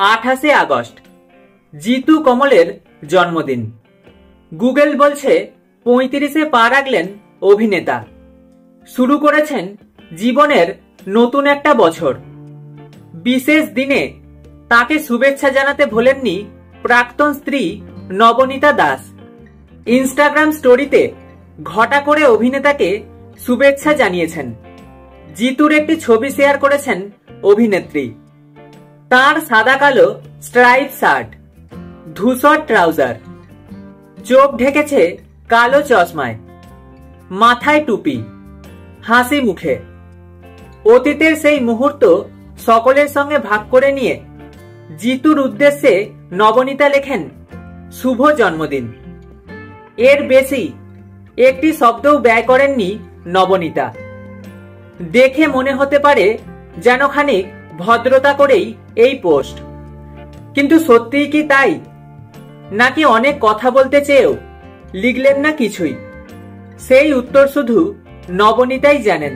28 August Jitu কমলের জন্মদিন। Google বলছে 35-এ পা রাখলেন অভিনেতা, শুরু করেছেন জীবনের নতুন একটা বছর। বিশেষ দিনে তাকে শুভেচ্ছা জানাতে ভোলেননি প্রাক্তন স্ত্রী নবনীতা দাস। ইনস্টাগ্রাম স্টোরিতে ঘটা করে অভিনেতাকে শুভেচ্ছা জানিয়েছেন। জিতুর একটি ছবি শেয়ার করেছেন অভিনেত্রী। তার সাদা কালো স্ট্রাইপ শার্ট, ধূসর ট্রাউজার, চোখ ঢেকেছে কালো চশমায়, মাথায় টুপি, হাসি মুখে। অতীতের সেই মুহূর্ত সকলের সঙ্গে ভাগ করে নিয়ে জিতুর উদ্দেশ্যে নবনীতা লেখেন, শুভ জন্মদিন। এর বেশি একটি শব্দও ব্যয় করেননি নবনীতা। দেখে মনে হতে পারে যেন খানিক ভদ্রতা করেই এই পোস্ট, কিন্তু সত্যিই কি তাই, নাকি অনেক কথা বলতে চেয়েও লিখলেন না কিছুই? সেই উত্তর শুধু নবনীতাই জানেন।